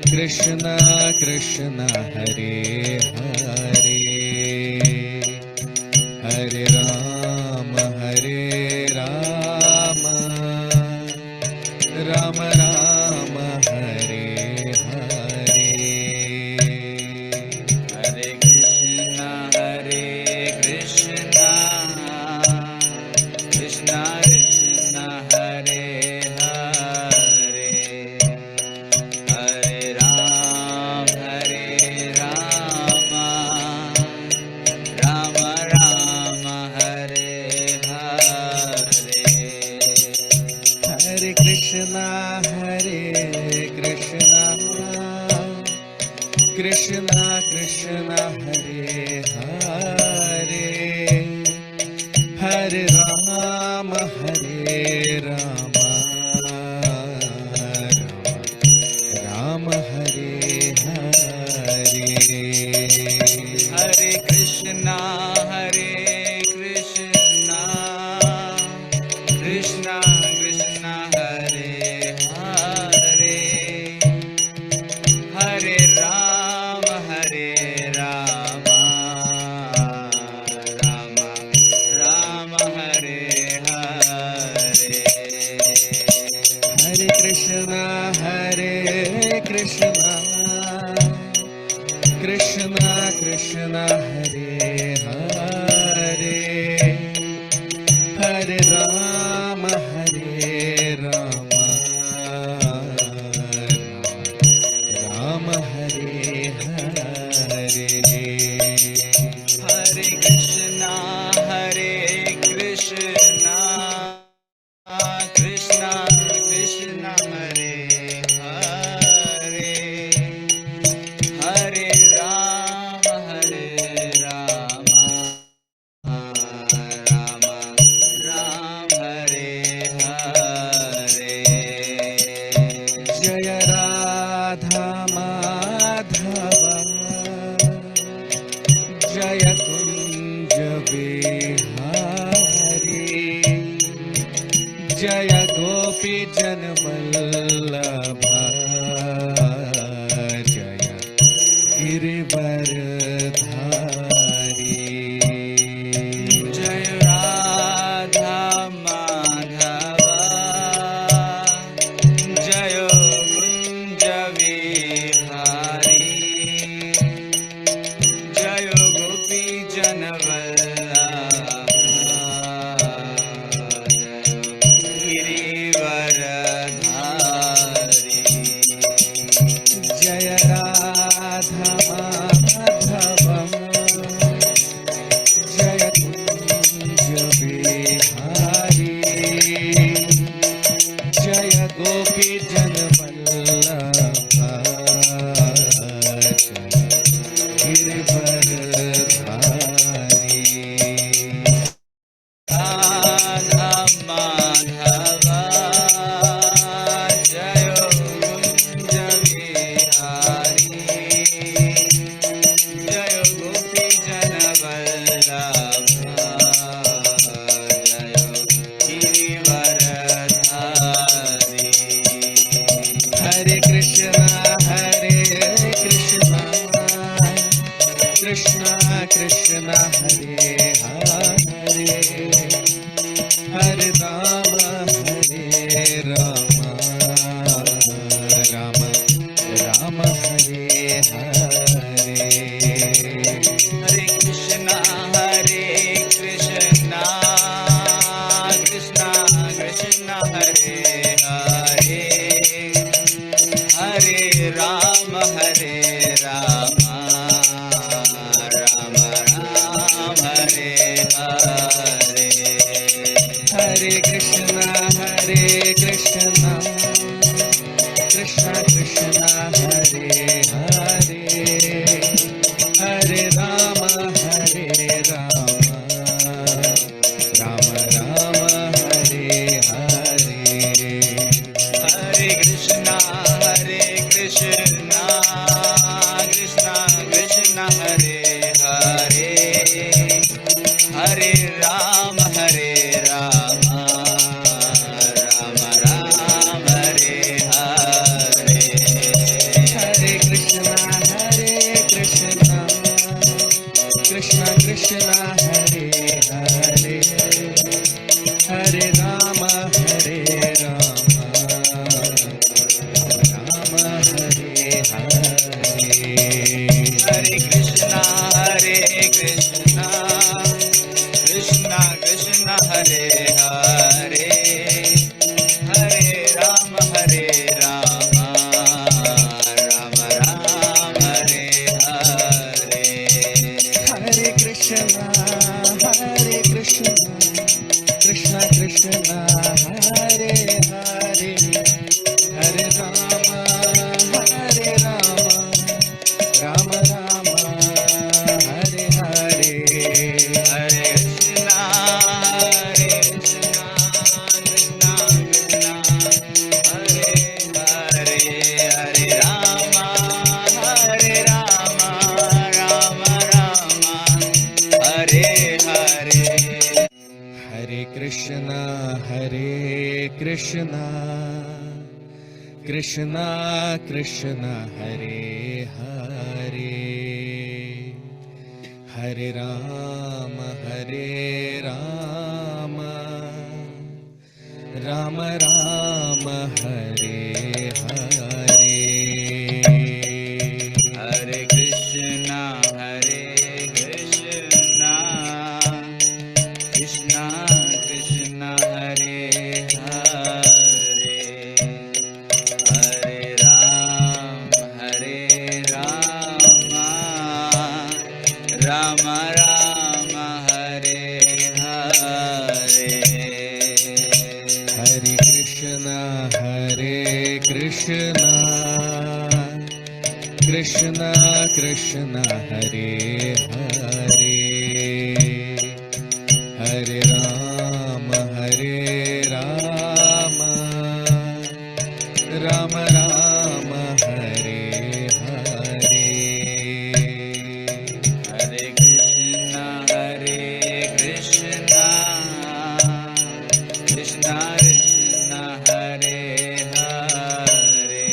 Krishna Krishna Hare Hare, Hare Rama Hare Rama, Rama Rama Hare Hare. Hare Krishna Krishna Krishna Hare Hare, Hare Rama Rama Rama Hare Hare. Hare Krishna Krishna Krishna Hare Hare, Hare Rama Rama Rama Hare Hare. Hare Krishna Krishna Krishna Hare Hare, Hare Rama Rama Rama Hare Hare. Hare Krishna Krishna Krishna Hare Hare, Hare Rama Rama Rama Hare Hare. Hare Krishna Krishna Krishna Hare Hare, Hare Rama Rama Hare Hare. Jaya Radha Madhava, Jaya Kunja Bihari, Jaya Gopi Janvallabha, Jaya Girivardhari. Jai Radha Madhava, Jai Kunja Vihari, Jai Gopi Janvallabha, Girivardhari. Jaya Radha Madhava, Jaya Kunja Bihari, Jaya Gopi Janvallabha, Jaya Girivardhari. Radha Madhava, Jai Kunja Vihari, Jai Gopi Janvallabha, Jai Girivardhari. Hare Krishna Krishna Krishna Hare Hare, Hare Rama Rama Rama Rama Hare Hare. Hare Krishna Krishna Krishna Hare Hare, Hare Krishna, Krishna Krishna Hare Hare, Hare Rama Hare Rama, Rama Rama Hare Hare. Hare Krishna, Krishna Krishna Hare Hare, Hare Rama, Rama Rama Hare Hare. Hare Krishna, Krishna Krishna Hare Hare, Hare Rama, Rama Rama Hare Hare. Hare Krishna, Krishna Krishna Hare Hare,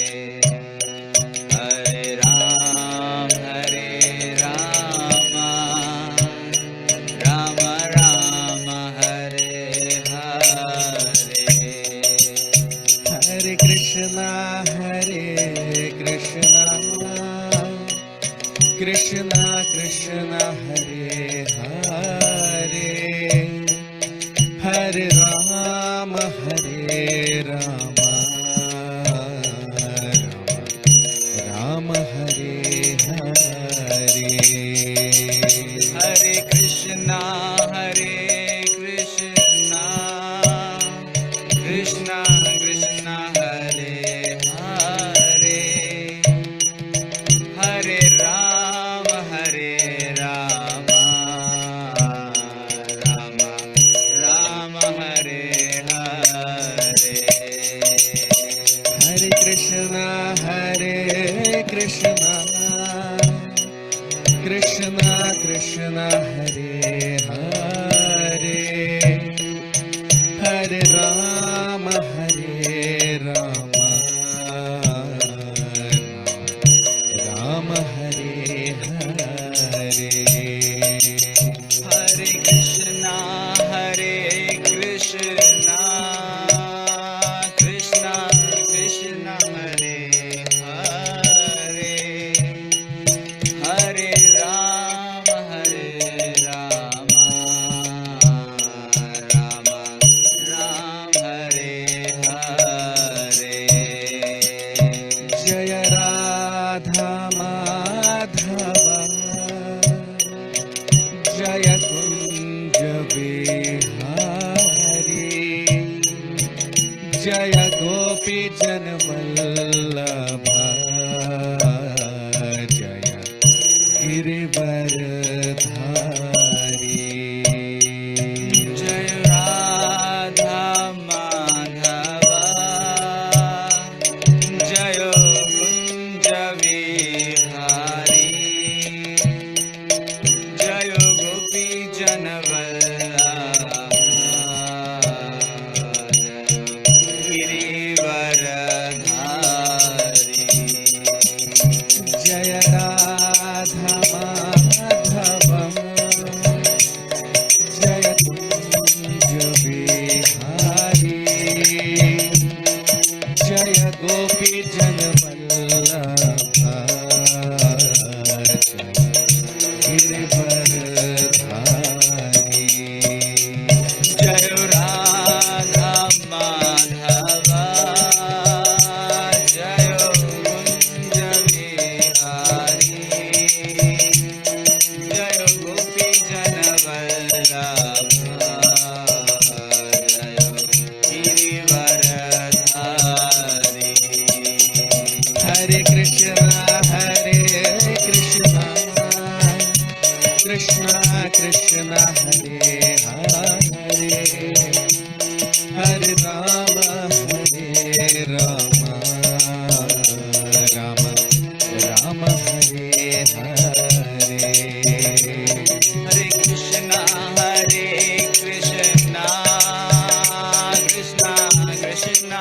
Hare Rama, Rama Rama Hare Hare. Hare Krishna, Krishna Krishna Hare Hare, Hare Rama, Rama Hare Hare. Hare Krishna, Krishna Krishna Hare Hare, Hare Rama, Rama Rama Hare Hare. Hare Krishna, Krishna Krishna Hare Hare, Hare Rama, Rama Hare Hare. Hare Krishna, Krishna Krishna Hare Hare, Hare Rama, Rama Rama Hare Hare. Jaya Radha Madhava, Jaya Kunja Vihari, Jaya Gopi Janvallabha, Jaya Girivaradhari. Jai Radha Madhava, Jayo Kunja Vihari, Jayo Gopi Janvallabha, Girivaradhari. Jaya Radha Madhava, Jaya Kunja Vihari, Jaya Gopi Janvallabha, Jaya Girivaradhari. Jayo Radha Madhava, Jayo Kunja Vihari, Jayo Gopi Janvallabha, Jayo Girivaradhari. Hare Krishna, Krishna Krishna Hare Hare, Hare Rama, Rama Rama Hare Hare. Hare Krishna, Krishna Krishna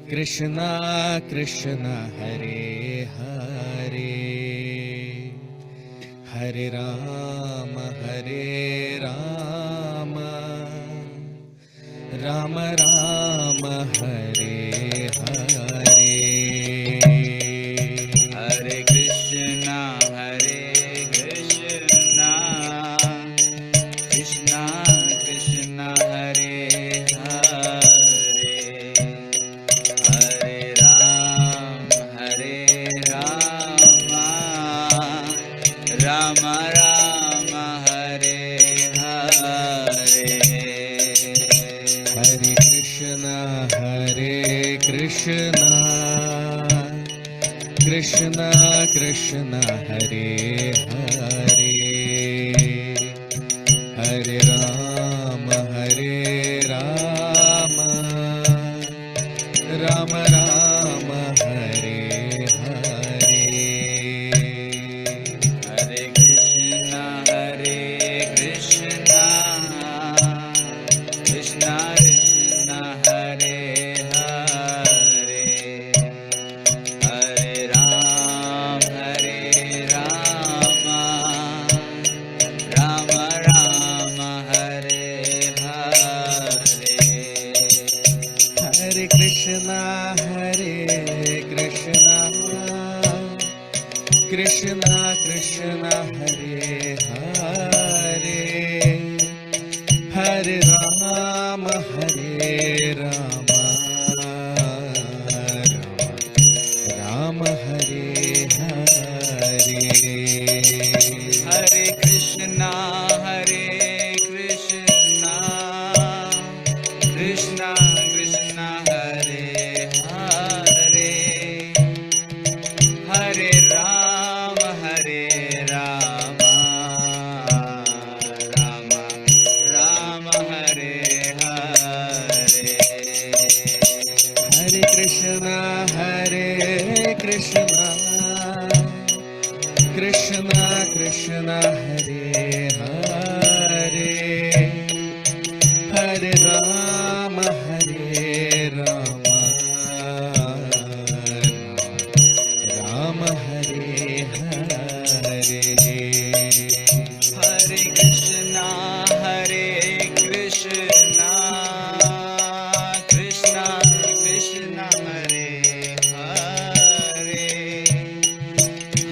Krishna Krishna Hare Hare, Hare Rama Hare Rama, Rama Rama Hare Hare. Hare Krishna, Krishna Krishna Hare Hare, Hare Rama, Rama Rama Hare Hare. Hare Krishna, Krishna Krishna Hare Hare, Hare Rama, Rama Rama Hare Hare. Hare Krishna, Krishna Krishna Hare Hare, Hare Rama, Rama Rama Hare Hare. Hare Krishna, Krishna Krishna Hare Hare, Hare Rama, Rama Hare Hare. Hare Krishna, Krishna Krishna Hare Hare, Hare Rama, Rama Rama Hare Hare. Hare Krishna, Krishna Krishna Hare Hare, Hare Rama, Rama Hare Hare. Hare Krishna, Krishna Krishna Hare Hare,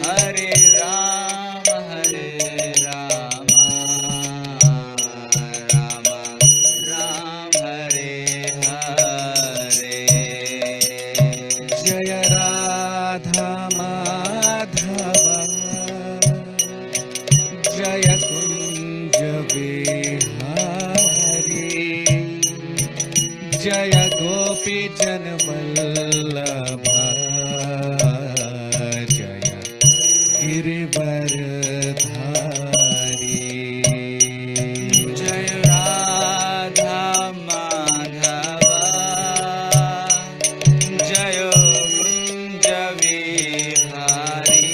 Hare Rama, Rama Rama Hare Hare. Jaya Radha Madhava, Jaya Kunja Vihari, Jaya Gopi Janvallabha, Jaya Girivaradhari. Jai Radha Madhava, Jai Kunja Vihari,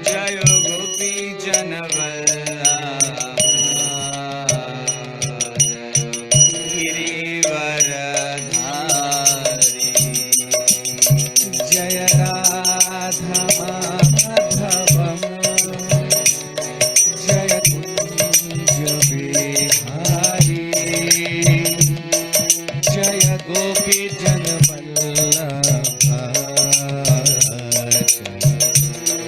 Jai Gopi Janvallabha, Girivaradhari. Jaya Radha Madhava, Jaya Kunja Vihari, Jaya Gopi Janvallabha, Jaya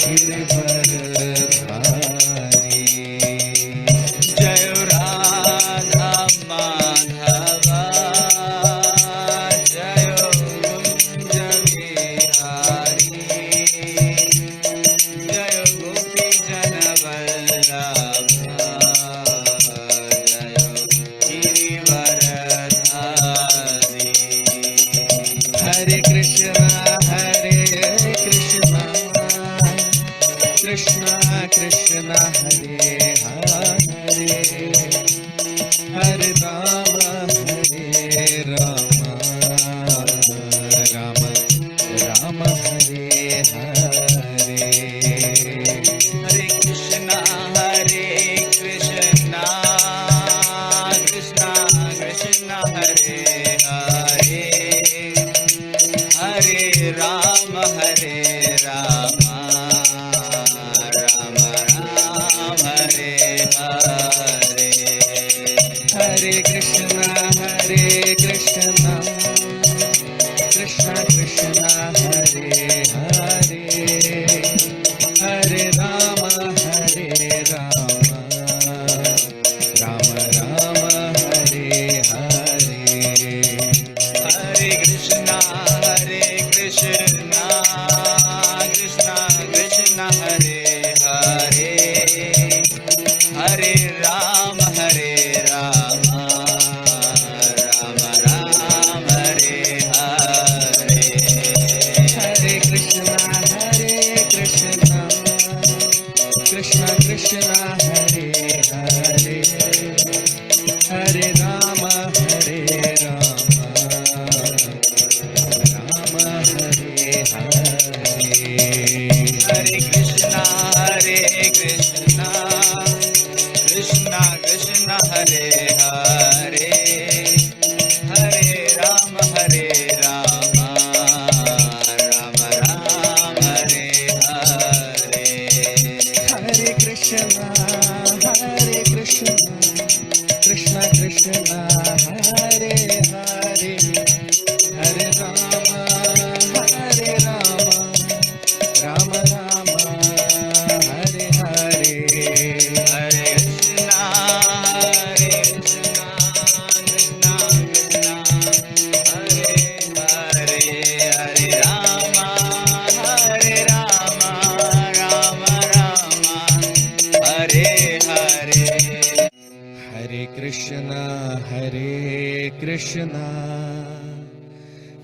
Girivaradhari. Jai Radha Madhava, Jai Kunja Vihari, Jai Gopi Janvallabha, Jai Girivaradhari.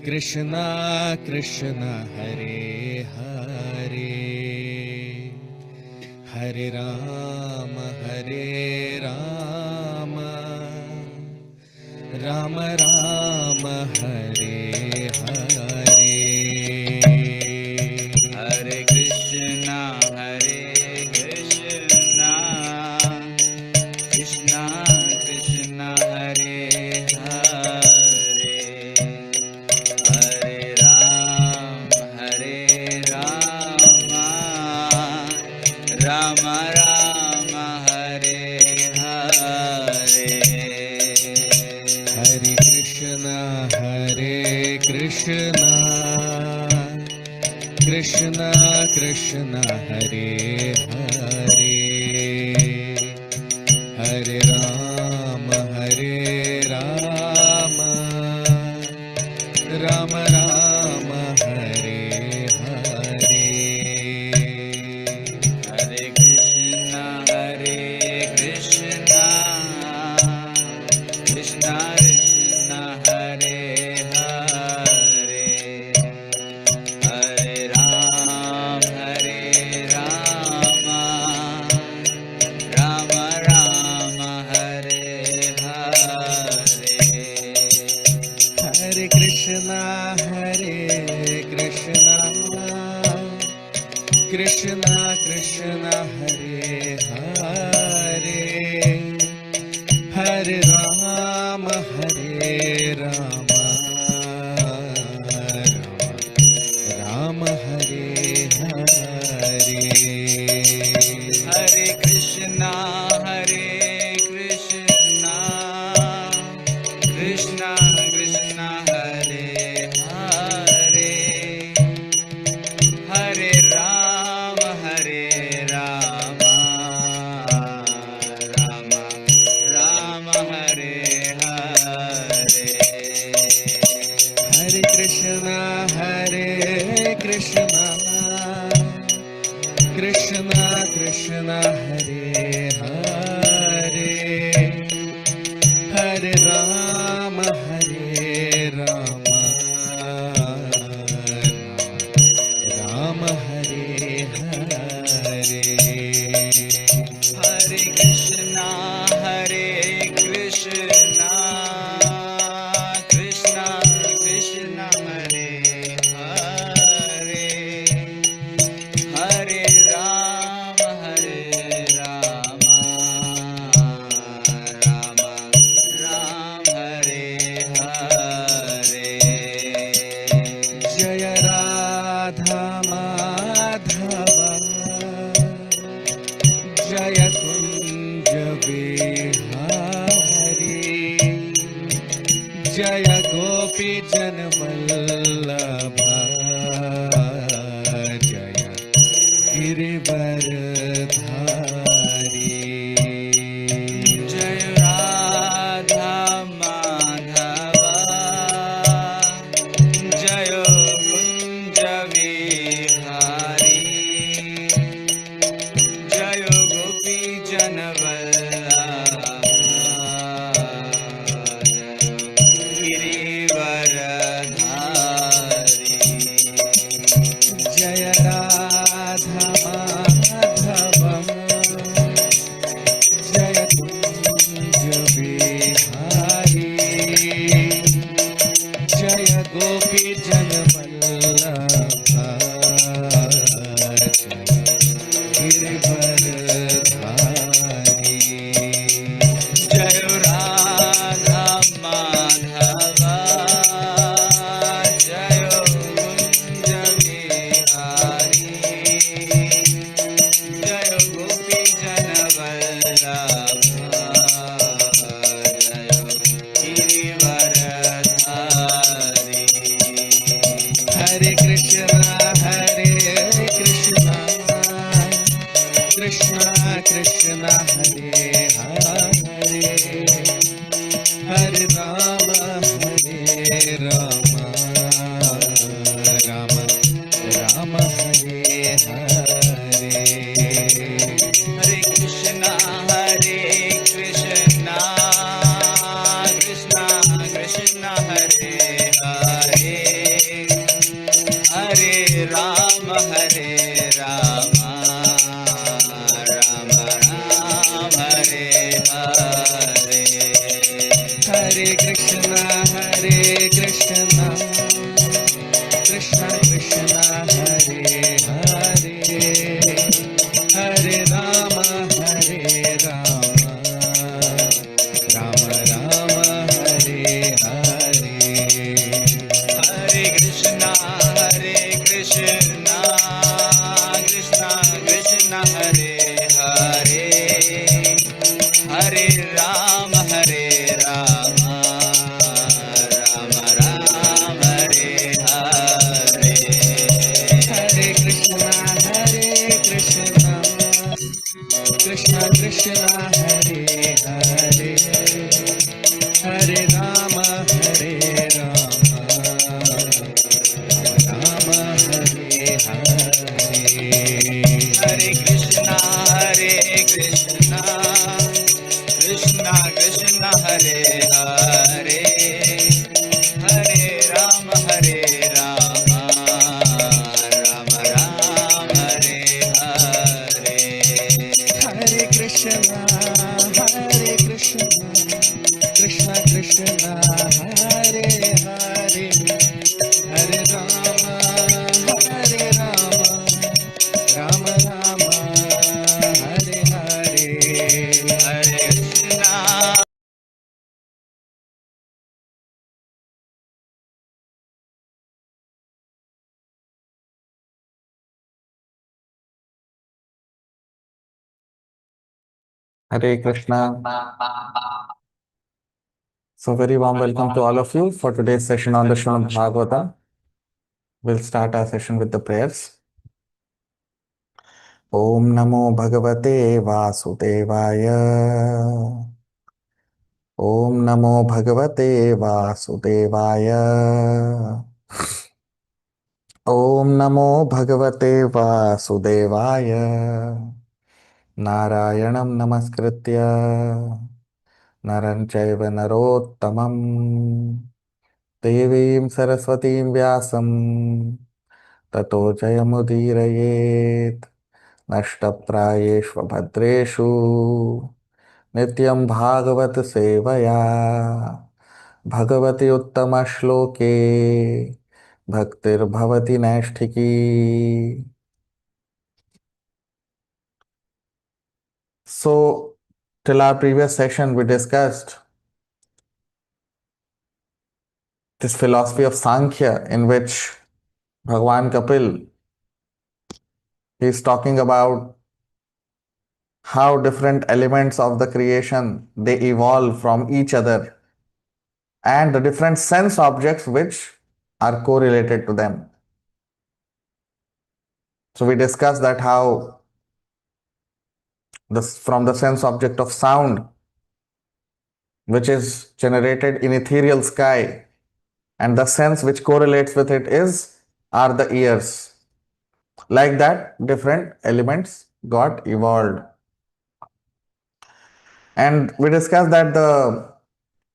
Krishna Krishna Hare Hare, Hare Rama Hare Rama, Rama Rama Hare Hare. Hare Krishna, Krishna Krishna Hare Hare, Hare Rama, Rama Rama Hare Hare. Hare Krishna Krishna Krishna Hare Hare, Hare Rama Rama Rama Hare Hare. Hare Krishna, Krishna Krishna Hare Hare, Hare Rama, Rama Rama Hare Hare. Hare Krishna Krishna Krishna Hare Hare, Hare Rama Rama Rama Hare Hare. Hare Krishna, Krishna Krishna Hare Hare, Hare Rama, Rama Rama Hare Hare. Hare Krishna Krishna Krishna Hare Hare, Hare Rama Rama Rama Hare Hare. Hare Krishna, Krishna Krishna Hare Hare, Hare Rama, Rama Hare Hare. Jaya Radha Madhava, Jaya Kunja Bihari, Jaya Gopi Janvallabha, Jaya Girivardhari. Jai Radha Madhava, Jai Kunja Vihari, Jai Gopi Janvallabha, Girivardhari. Jaya Radha Madhava, Jaya Kunja Bihari, Jaya Gopi Janvallabha, Jaya Girivardhari. Jai Radha Madhava, Jai Kunja Vihari, Jai Gopi Janvallabha, Jai Girivardhari. Krishna Krishna Hare Hare Hare Rama Hare Rama Rama Rama Hare Hare Hare Krishna Krishna Krishna Hare Hare Hare Rama Rama Rama Hare Hare Hare Krishna Krishna Krishna Hare Hare Hare Rama Rama Hare Hare Hare Krishna Krishna Krishna Hare Hare Hare Rama Rama Rama Hare Hare Hare Krishna Krishna Krishna Hare Hare Hare Rama Rama Rama Hare Hare Hare Krishna Hare Krishna. So, very warm welcome to all of you for today's session on the Srimad Bhagavatam. We'll start our session with the prayers. Om Namo Bhagavate Vasudevaya. Om Namo Bhagavate Vasudevaya. Om Namo Bhagavate Vasudevaya. Narayanam Namaskritya. Naram Chaiva Narottamam. Devim Saraswatim Vyasam Tato Jayamudhirayet Nashtaprayeshva Bhadreshu Nityam Bhagavat Sevaya Bhagavati Uttama Shloke Bhaktir Bhavati Naishtiki. So, till our previous session, we discussed this philosophy of Sankhya, in which Bhagwan Kapil is talking about how different elements of the creation they evolve from each other and the different sense objects which are correlated to them. So we discussed that how this from the sense object of sound, which is generated in ethereal sky, and the sense which correlates with it are the ears. Like that, different elements got evolved. And we discussed that the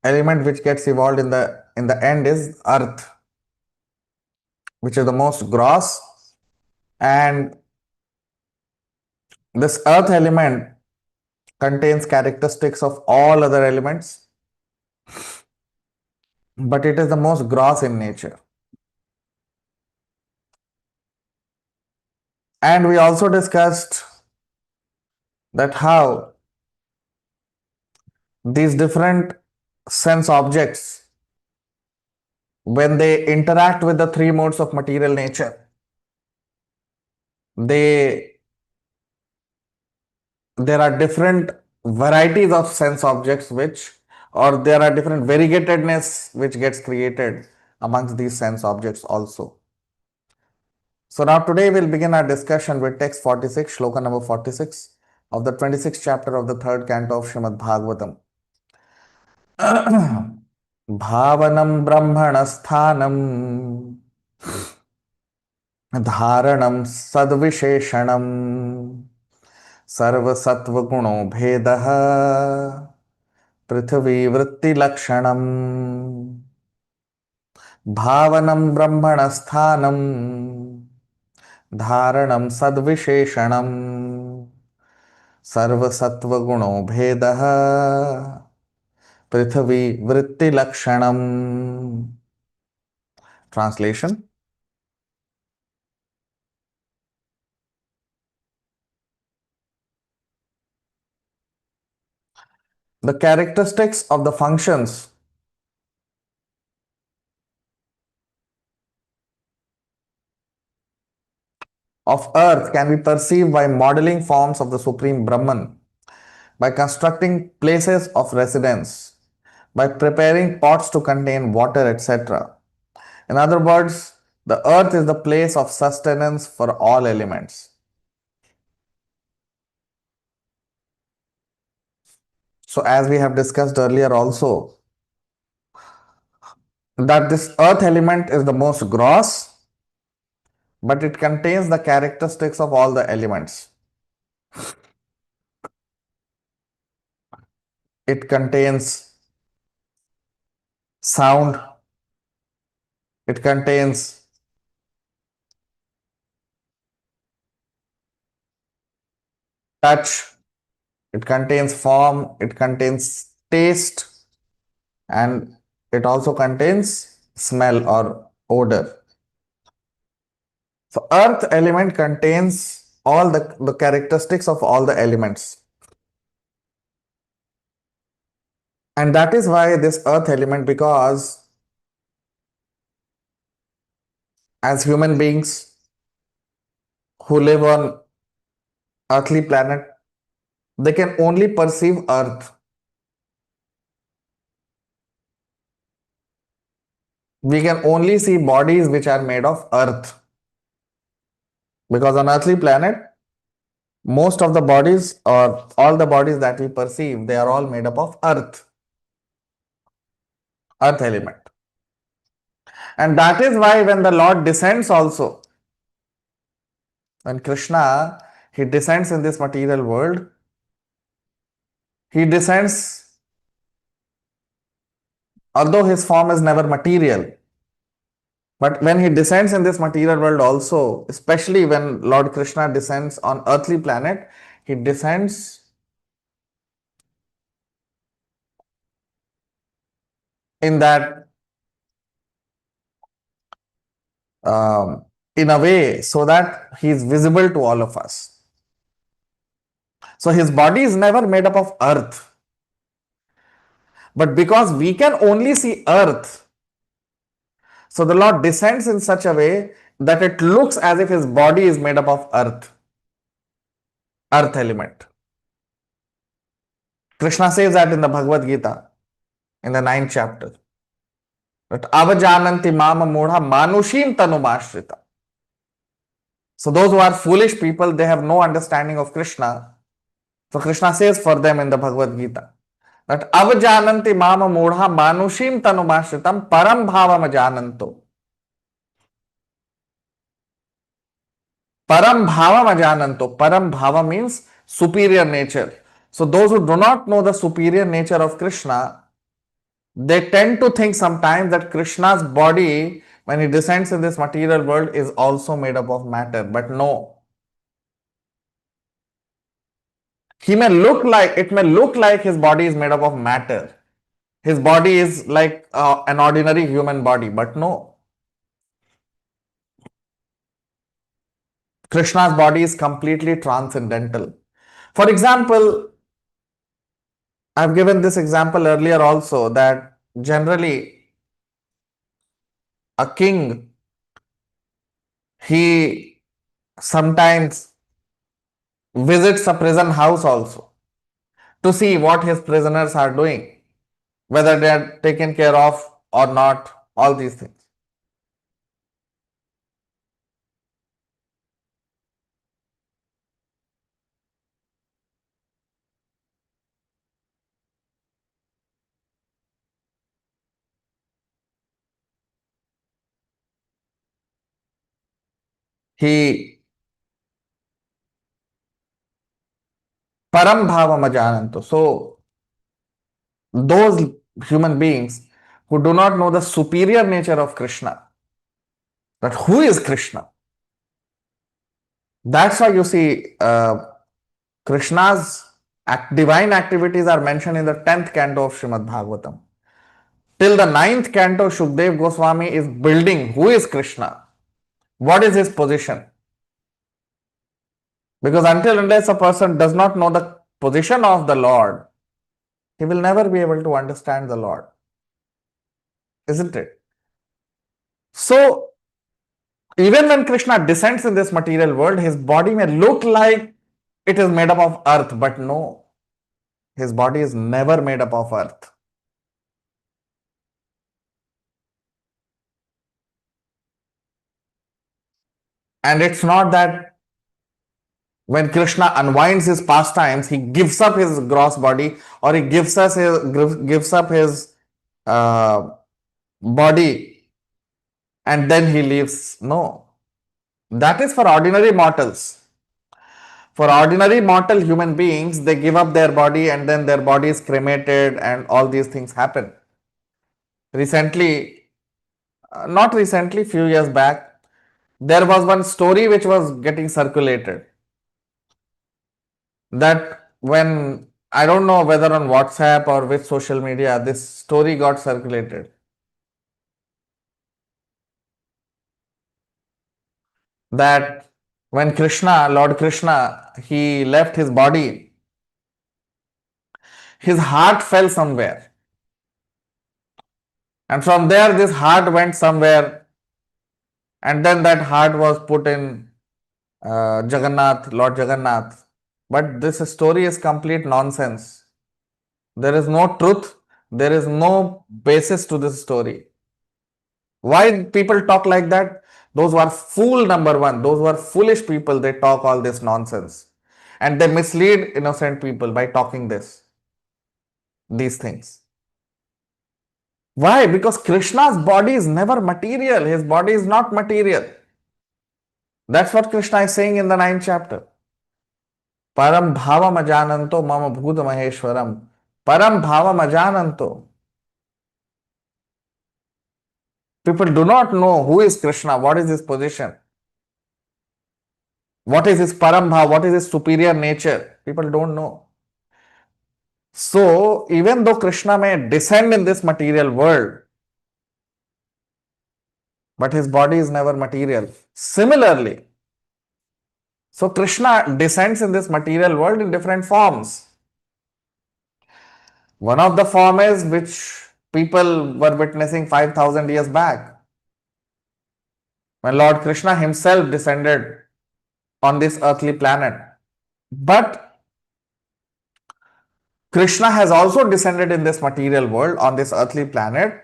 element which gets evolved in the end is earth, which is the most gross, and this earth element contains characteristics of all other elements, but it is the most gross in nature. And we also discussed that how these different sense objects, when they interact with the three modes of material nature, there are different varieties of sense objects or there are different variegatedness which gets created amongst these sense objects also. So now today we'll begin our discussion with text 46, Shloka number 46 of the 26th chapter of the third canto of Srimad Bhagavatam. Bhavanam Brahmanasthanam Dharanam Sadvisheshanam Sarvasattva Guno Bhedaha Prithvi Vritti Lakshanam Bhavanam Brahmanasthanam Dharanam Sadvisheshanam Sarvasattva Guno Bhedaha Prithvi Vritti Lakshanam. Translation. The characteristics of the functions of earth can be perceived by modeling forms of the Supreme Brahman, by constructing places of residence, by preparing pots to contain water, etc. In other words, the earth is the place of sustenance for all elements. So, as we have discussed earlier also, that this earth element is the most gross, but it contains the characteristics of all the elements. It contains sound, it contains touch, it contains form, it contains taste, and it also contains smell or odor. So earth element contains all the characteristics of all the elements. And that is why this earth element, because as human beings who live on earthly planet, they can only perceive earth. We can only see bodies which are made of earth. Because on earthly planet, most of the bodies or all the bodies that we perceive, they are all made up of earth element. And that is why when the Lord descends also, when Krishna, he descends in this material world, he descends, although his form is never material, but when he descends in this material world also, especially when Lord Krishna descends on earthly planet, he descends in that in a way so that he is visible to all of us. So his body is never made up of earth. But because we can only see earth, so the Lord descends in such a way that it looks as if his body is made up of earth element. Krishna says that in the Bhagavad Gita, in the 9th chapter. That avajananti mama mudha manushim tanumashrita. So those who are foolish people, they have no understanding of Krishna. So Krishna says for them in the Bhagavad Gita that avajananti mama mudha manushim tanumashritam param bhavam ajananto. Param bhavam ajananto. Param bhava means superior nature. So those who do not know the superior nature of Krishna, they tend to think sometimes that Krishna's body, when he descends in this material world, is also made up of matter. But no. It may look like his body is made up of matter. His body is like an ordinary human body, but no. Krishna's body is completely transcendental. For example, I've given this example earlier also that generally a king, he sometimes visits a prison house also to see what his prisoners are doing, whether they are taken care of or not, all these things. He param bhavam ajananto. So those human beings who do not know the superior nature of Krishna, that who is Krishna, that's why you see Krishna's divine activities are mentioned in the 10th canto of Srimad Bhagavatam. Till the ninth canto, Shukdev Goswami is building who is Krishna, what is his position. Because until unless a person does not know the position of the Lord, he will never be able to understand the Lord. Isn't it? So, even when Krishna descends in this material world, his body may look like it is made up of earth, but no, his body is never made up of earth. And it's not that when Krishna unwinds his pastimes, he gives up his gross body or he gives up his uh, body and then he leaves. No, that is for ordinary mortals. For ordinary mortal human beings, they give up their body and then their body is cremated and all these things happen. Recently, not recently, few years back, there was one story which was getting circulated that when I don't know whether on WhatsApp or which social media this story got circulated that when Krishna, Lord Krishna, he left his body, his heart fell somewhere. And from there, this heart went somewhere, and then that heart was put in Jagannath, Lord Jagannath. But this story is complete nonsense. There is no truth, there is no basis to this story. Why people talk like that? Those who are fool number one, those who are foolish people, they talk all this nonsense. And they mislead innocent people by talking these things. Why? Because Krishna's body is never material. His body is not material. That's what Krishna is saying in the ninth chapter. Param bhavam ajananto mama bhuta maheshwaram. Param bhavam ajananto. People do not know who is Krishna, what is his position, what is his param bhav, what is his superior nature. People don't know. So, even though Krishna may descend in this material world, but his body is never material. Similarly, so Krishna descends in this material world in different forms. One of the form is which people were witnessing 5,000 years back, when Lord Krishna himself descended on this earthly planet. But Krishna has also descended in this material world on this earthly planet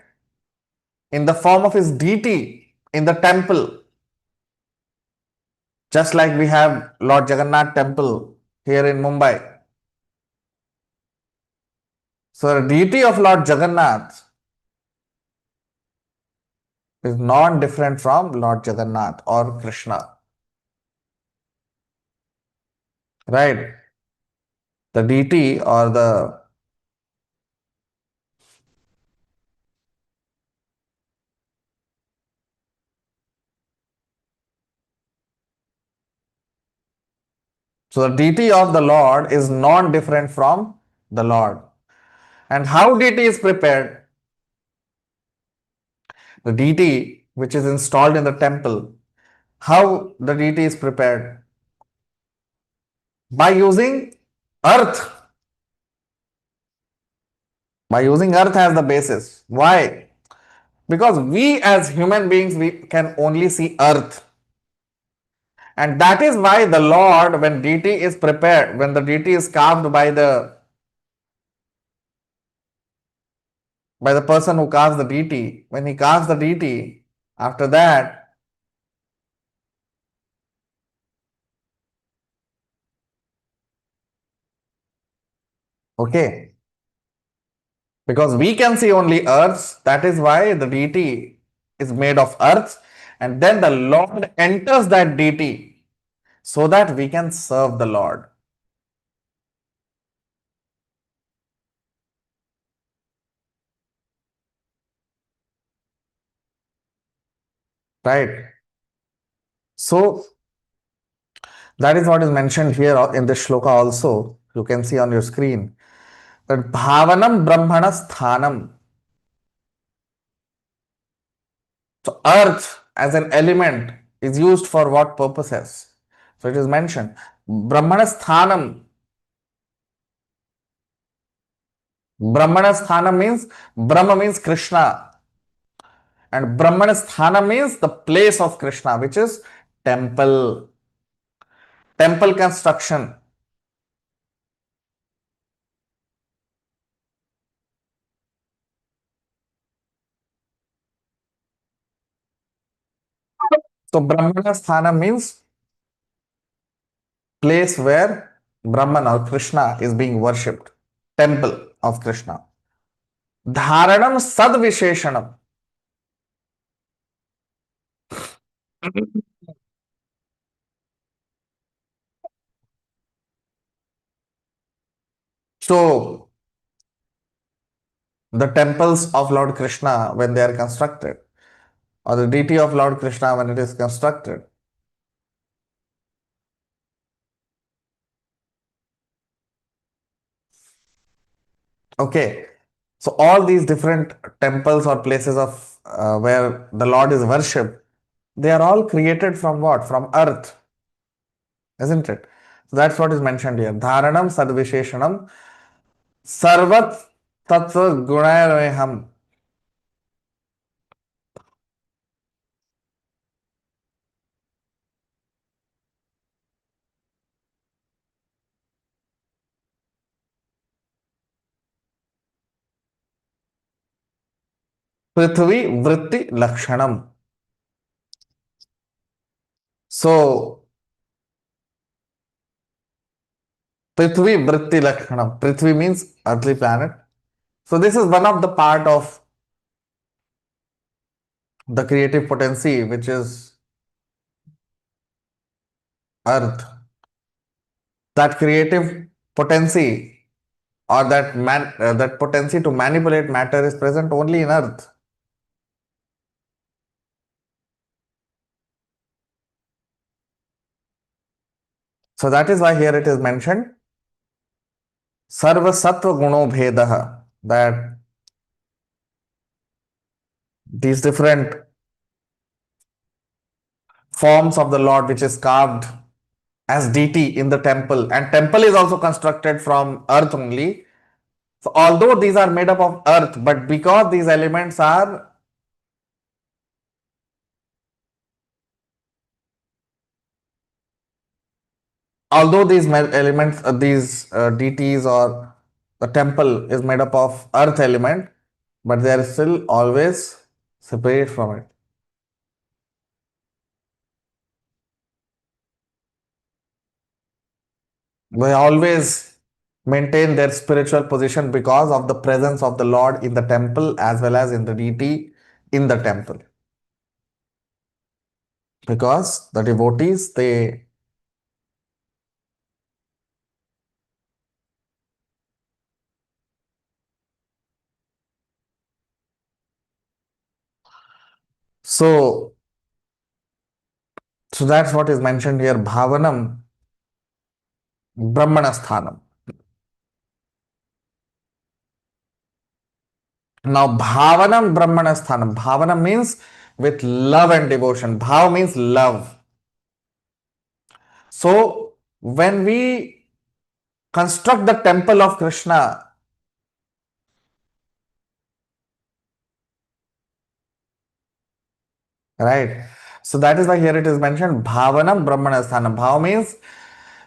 in the form of his deity in the temple. Just like we have Lord Jagannath temple here in Mumbai. So the deity of Lord Jagannath is non-different from Lord Jagannath or Krishna. Right? The deity or the so the deity of the Lord is non-different from the Lord. And how deity is prepared? The deity which is installed in the temple, how the deity is prepared? By using earth. By using earth as the basis. Why? Because we as human beings, we can only see earth. And that is why the Lord, when deity is prepared, when the deity is carved by the person who carves the deity, when he carves the deity, after that, okay, because we can see only earth, that is why the deity is made of earth, and then the Lord enters that deity so that we can serve the Lord. Right? So that is what is mentioned here in this shloka also. You can see on your screen that bhavanam brahmana sthanam. So earth as an element is used for what purposes? So it is mentioned Brahmana Sthanam. Brahmana Sthanam means Brahma means Krishna, and Brahmana Sthanam means the place of Krishna, which is temple. Temple construction. So Brahmana Sthanam means place where Brahman or Krishna is being worshipped. Temple of Krishna. Dharanam Sadvisheshanam. So the temples of Lord Krishna when they are constructed, or the deity of Lord Krishna when it is constructed. Okay, so all these different temples or places of where the Lord is worshipped, they are all created from what? From earth, isn't it? So that's what is mentioned here. Dharanam Sadvisheshanam Sarvat Tattva Gunayam. Prithvi Vritti Lakshanam. So Prithvi Vritti Lakshanam. Prithvi means earthly planet. So this is one of the part of the creative potency which is earth. That creative potency or that potency to manipulate matter is present only in earth. So that is why here it is mentioned Sarva Sattva Guno Bhedaha, that these different forms of the Lord which is carved as deity in the temple, and temple is also constructed from earth only. So although these are made up of earth, but because these elements are although these elements, these deities or the temple is made up of earth element, but they are still always separate from it. They always maintain their spiritual position because of the presence of the Lord in the temple as well as in the deity in the temple. Because the devotees, they so so that's what is mentioned here. Bhavanam Brahmanasthanam. Now, Bhavanam Brahmanasthanam. Bhavanam means with love and devotion. Bhav means love. So, when we construct the temple of Krishna, right? So, that is why here it is mentioned Bhavanam Brahmanasthanam. Bhav means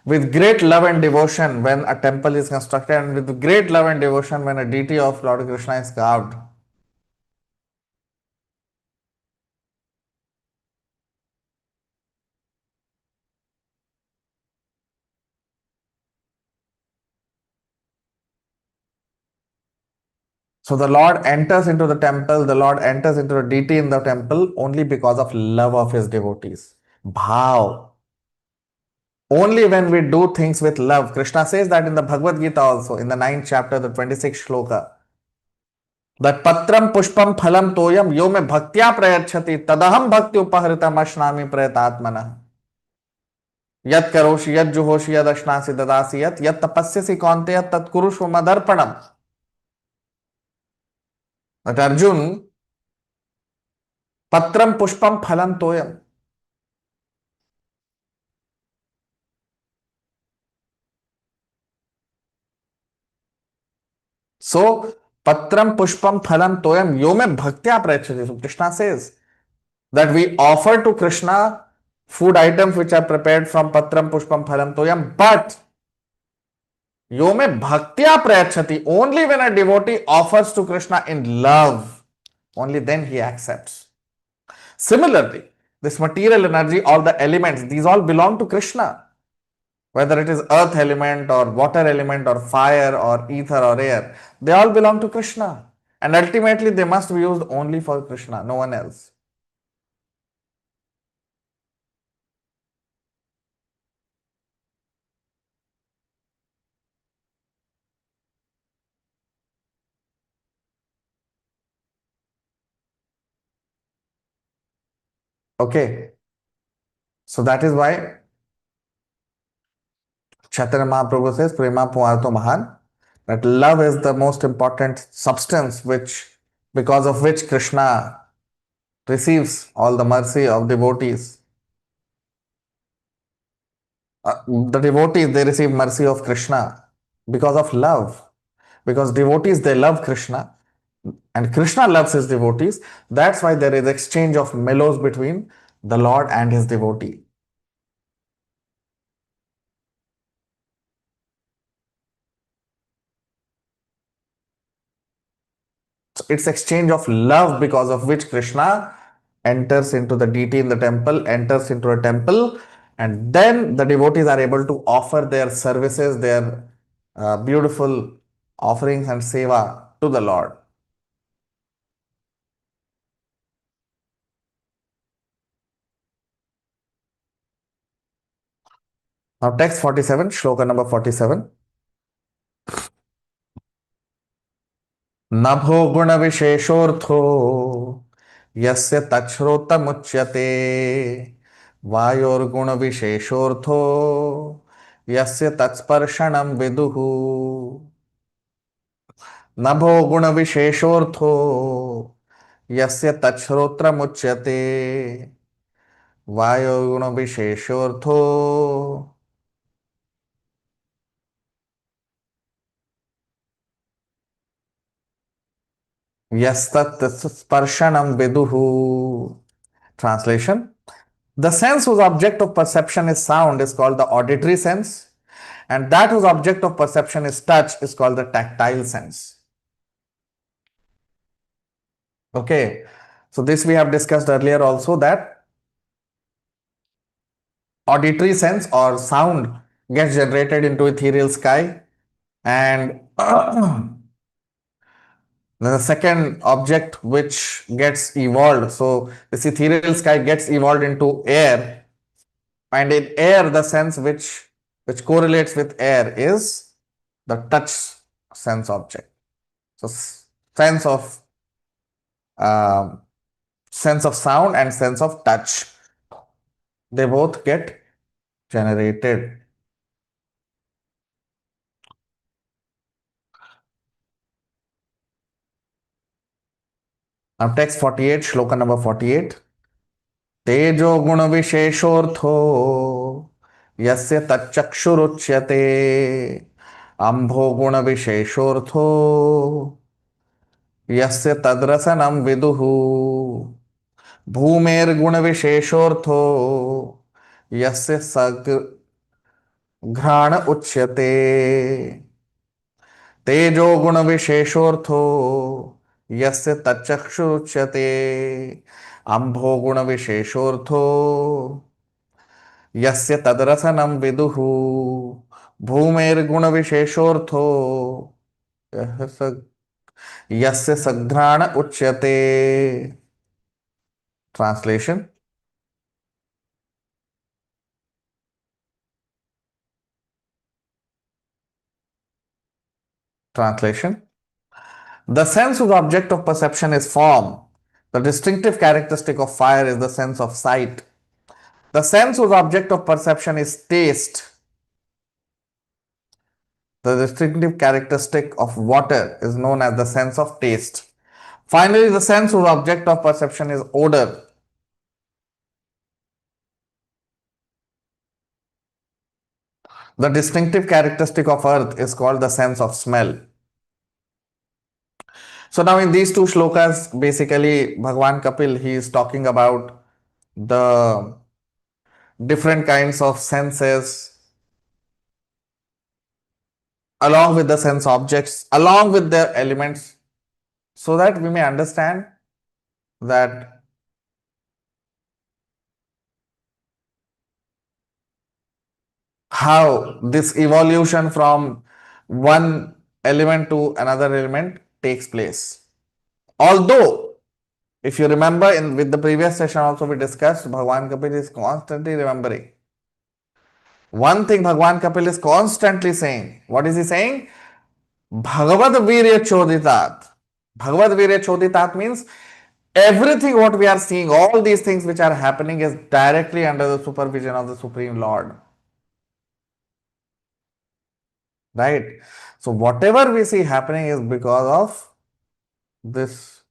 with great love and devotion when a temple is constructed, and with great love and devotion when a deity of Lord Krishna is carved. So the Lord enters into the temple, the Lord enters into the deity in the temple only because of love of his devotees. Bhav. Only when we do things with love. Krishna says that in the Bhagavad Gita also, in the 9th chapter, the 26th shloka. That patram pushpam phalam toyam yo me bhaktya prayachati tadaham bhakti upahritam ashnami prayatatmana. Yat karoshi yat juhoshi yat ashnasi dadasi yat tapasyasi kaunteya tat kurushu madarpanam. That Arjun, Patram pushpam phalam toyam. So, patram pushpam phalam toyam yome bhaktya prayachati. So, Krishna says that we offer to Krishna food items which are prepared from patram pushpam phalam toyam, but yome bhaktya prayachati. Only when a devotee offers to Krishna in love, only then he accepts. Similarly, this material energy, all the elements, these all belong to Krishna. Whether it is earth element or water element or fire or ether or air, they all belong to Krishna. And ultimately, they must be used only for Krishna, no one else. Okay. So that is why Chaitanya Mahaprabhu says, Prema Puarto Mahan, that love is the most important substance because of which Krishna receives all the mercy of devotees. The devotees, they receive mercy of Krishna because of love. Because devotees, they love Krishna and Krishna loves his devotees. That's why there is exchange of mellows between the Lord and his devotee. So it's exchange of love because of which Krishna enters into the deity in the temple, enters into a temple, and then the devotees are able to offer their services, their beautiful offerings and seva to the Lord. Now, text 47, shloka number 47. नभो गुण विशेषोर्थो यस्य तच्छ्रोतमुच्यते वायोर्गुण विशेषोर्थो यस्य तत्स्पर्शनं विदुः नभो गुण विशेषोर्थो यस्य तच्छ्रोत्रमुच्यते वायोर्गुण विशेषोर्थो यस्तत् स्पर्शनं विदुः. Translation: the sense whose object of perception is sound is called the auditory sense, and that whose object of perception is touch is called the tactile sense. Okay, so this we have discussed earlier also, that auditory sense or sound gets generated into ethereal sky, and the second object which gets evolved, so this ethereal sky gets evolved into air, and in air the sense which correlates with air is the touch sense object. So sense of um, sense of sound and sense of touch, they both get generated. Now text 48, shloka number 48. तेजो गुण विशेषोर्थो यस्य तच्चक्षुरुच्यते अंभो गुण विशेषोर्थो यस्य तद्रसनं विदुः भूमेर्गुण विशेषोर्थो यस्य सघ्राण उच्यते तेजो गुण विशेषोर्थो यस्य तच्चक्षुरुच्यते अंभो गुण विशेषोर्थो यस्य तदरसनं विदुः भूमेर्गुण विशेषोर्थो यस्य सघ्राण उच्यते. Translation: the sense whose object of perception is form. The distinctive characteristic of fire is the sense of sight. The sense whose object of perception is taste. The distinctive characteristic of water is known as the sense of taste. Finally, the sense whose object of perception is odor. The distinctive characteristic of earth is called the sense of smell. So now in these two shlokas, basically Bhagwan Kapil, he is talking about the different kinds of senses along with the sense objects, along with their elements, so that we may understand that how this evolution from one element to another element takes place. Although, if you remember in with the previous session also we discussed, Bhagwan Kapil is constantly remembering. One thing Bhagwan Kapil is constantly saying. What is he saying? Bhagavad Virya Choditat. Bhagavad Virya Choditat means everything what we are seeing, all these things which are happening is directly under the supervision of the Supreme Lord. Right? So whatever we see happening is because of this.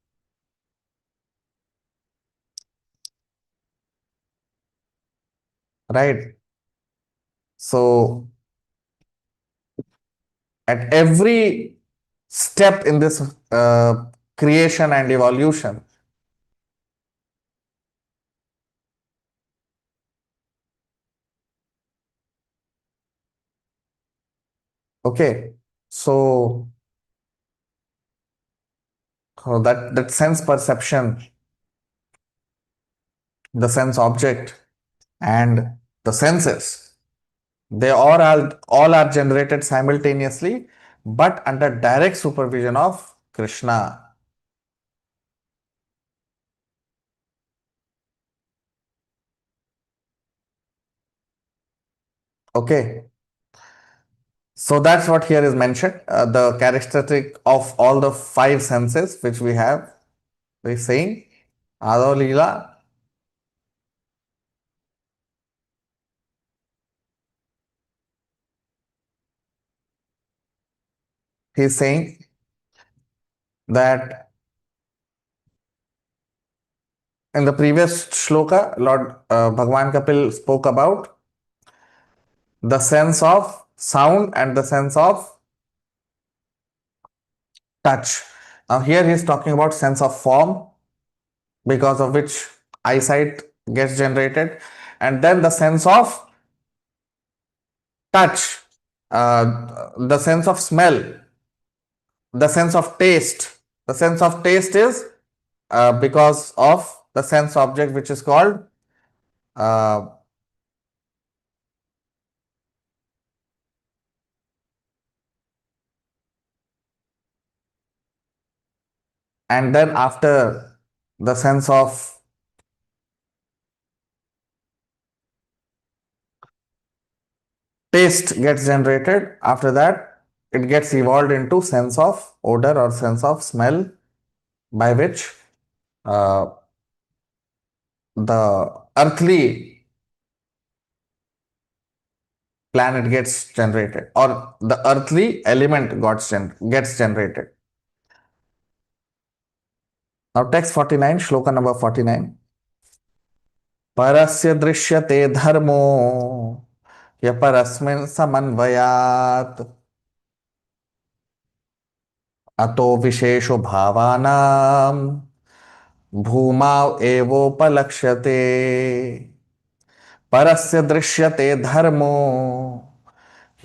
Right? So at every step in this creation and evolution, okay, so that sense perception, the sense object, and the senses, they all are generated simultaneously, but under direct supervision of Krishna. Okay, so that's what here is mentioned. The characteristic of all the five senses which we have, we're saying Ado Leela, he's saying that in the previous shloka, Lord Bhagwan Kapil spoke about the sense of sound and the sense of touch. Now here he is talking about sense of form, because of which eyesight gets generated, and then the sense of touch, the sense of smell, the sense of taste. The sense of taste is because of the sense object which is called uh, and then after the sense of taste gets generated, after that it gets evolved into sense of odor or sense of smell, by which uh, the earthly planet gets generated or the earthly element gets generated. Now text 49, shloka number 49. परस्य दृश्यते धर्मो य परस्मिन् समन्वयात् अतो विशेषो भावानां भूमाव एवोपलक्ष्यते. परस्य दृश्यते धर्मो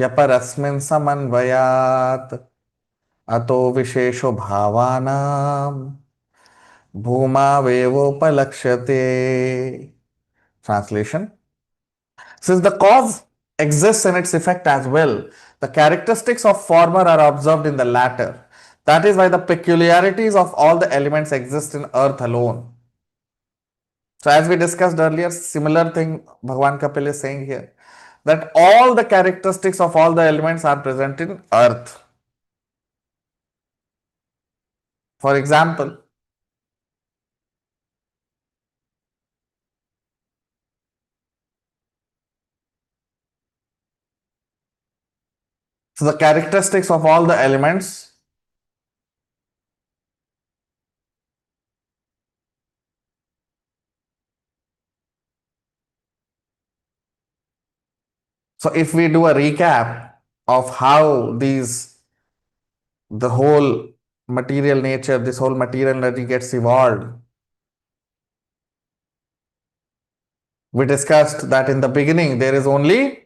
य परस्मिन् समन्वयात् अतो विशेषो भावानां भूमावेवोपलक्ष्यते. Translation: since the cause exists in its effect as well, the characteristics of former are observed in the latter. That is why the peculiarities of all the elements exist in earth alone. So as we discussed earlier, similar thing Bhagwan Kapil is saying here, that all the characteristics of all the elements are present in earth. For example, so the characteristics of all the elements So if we do a recap of how the whole material nature, this whole material energy gets evolved, we discussed that in the beginning there is only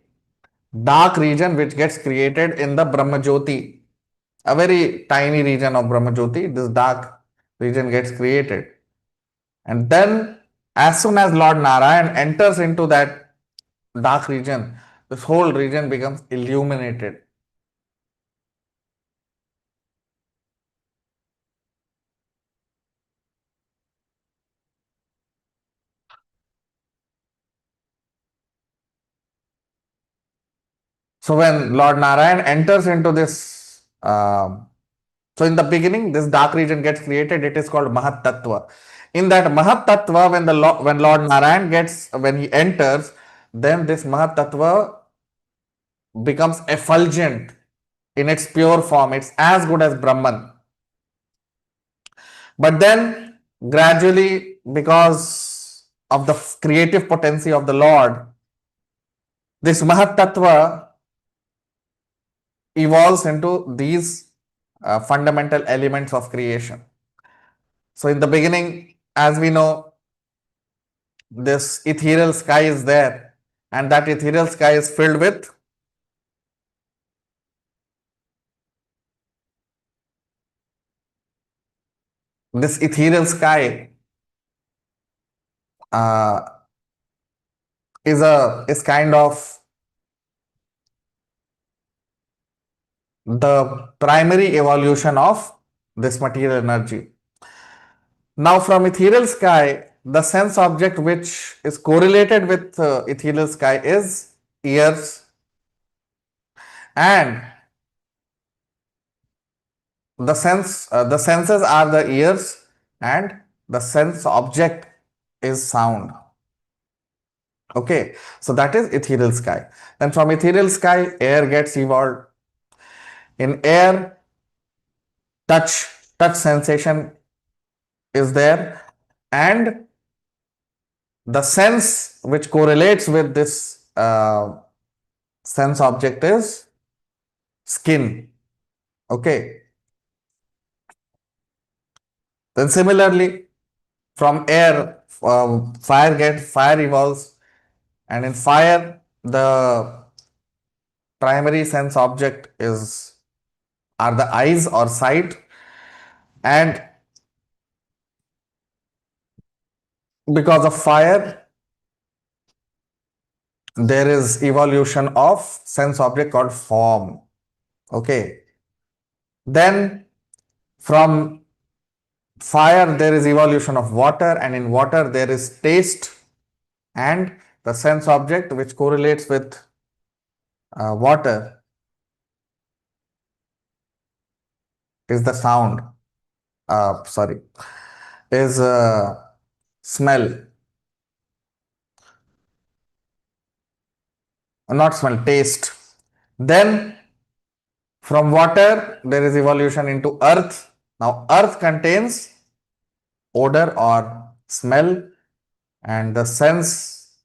dark region which gets created in the Brahmajyoti, a very tiny region of Brahmajyoti. This dark region gets created, and then as soon as Lord Narayan enters into that dark region, this whole region becomes illuminated. So when Lord Narayan enters into this, so in the beginning, this dark region gets created. It is called Mahat Tattva. In that Mahat Tattva, when Lord Narayan when he enters, then this Mahat Tattva becomes effulgent in its pure form. It's as good as Brahman. But then gradually, because of the creative potency of the Lord, this Mahat Tattva evolves into these fundamental elements of creation. So in the beginning, as we know, this ethereal sky is there, and that ethereal sky is filled with this ethereal sky uh, is kind of the primary evolution of this material energy. Now, from ethereal sky, the sense object which is correlated with ethereal sky is ears, and the senses are the ears, and the sense object is sound. Okay, so that is ethereal sky. Then from ethereal sky, air gets evolved. In air, touch sensation is there, and the sense which correlates with this sense object is skin. Okay. Then similarly, from air, fire evolves, and in fire, the primary sense object are the eyes or sight, and because of fire, there is evolution of sense object called form. Okay. Then from fire, there is evolution of water, and in water, there is taste, and the sense object which correlates with water is the sound. Sorry, is smell. Not smell, taste. Then from water, there is evolution into earth. Now, earth contains odor or smell, and the sense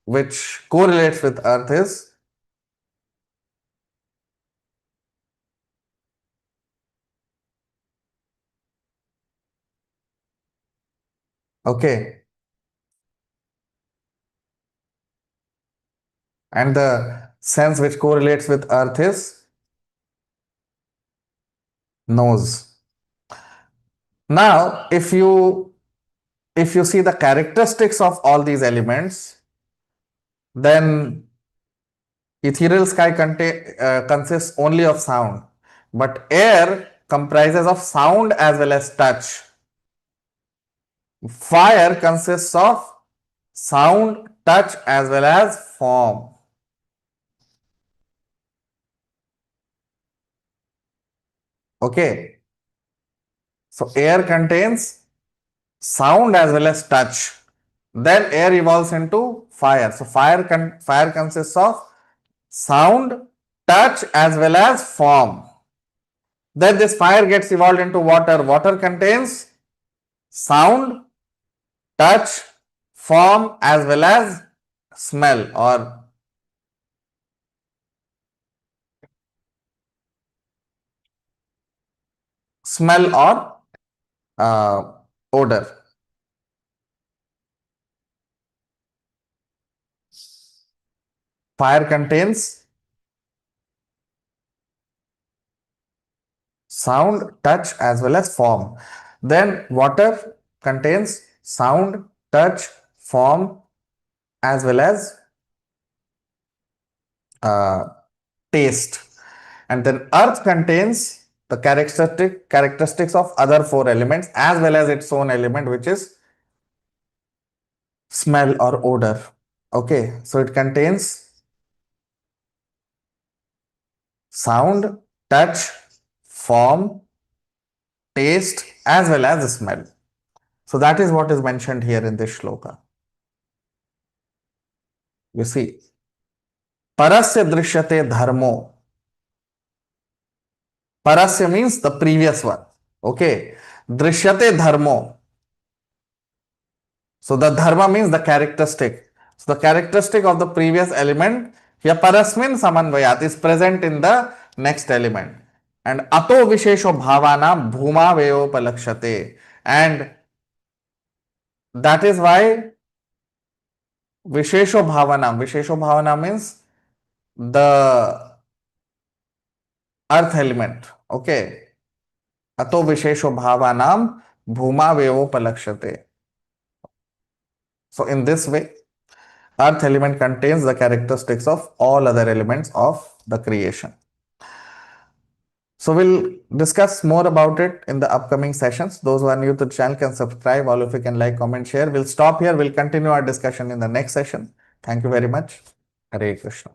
which correlates with earth is okay, and the sense which correlates with earth is nose. Now, if you see the characteristics of all these elements, then ethereal sky consists only of sound, but air comprises of sound as well as touch. Fire consists of sound, touch as well as form. Okay. So air contains sound as well as touch. Then air evolves into fire. So fire consists of sound, touch as well as form. Then this fire gets evolved into water. Water contains sound, touch, form as well as smell or smell or odor. Fire contains sound, touch as well as form. Then water contains sound, touch, form as well as taste. And then earth contains the characteristics of other four elements as well as its own element, which is smell or odor. Okay, so it contains sound, touch, form, taste as well as smell. So that is what is mentioned here in this shloka. You see, parasya drishyate dharmo. Parasya means the previous one. Okay, drishyate dharmo. So the dharma means the characteristic. So the characteristic of the previous element here parasmin samanvayat is present in the next element. And ato vishesho bhavana bhuma vayopalakshate. And that is why Vishesho bhavana means the earth element. Okay. Ato vishesho bhavanam bhuma vayopalakshate. So in this way, earth element contains the characteristics of all other elements of the creation. So we'll discuss more about it in the upcoming sessions. Those who are new to the channel can subscribe. All of you can like, comment, share. We'll stop here. We'll continue our discussion in the next session. Thank you very much. Hare Krishna.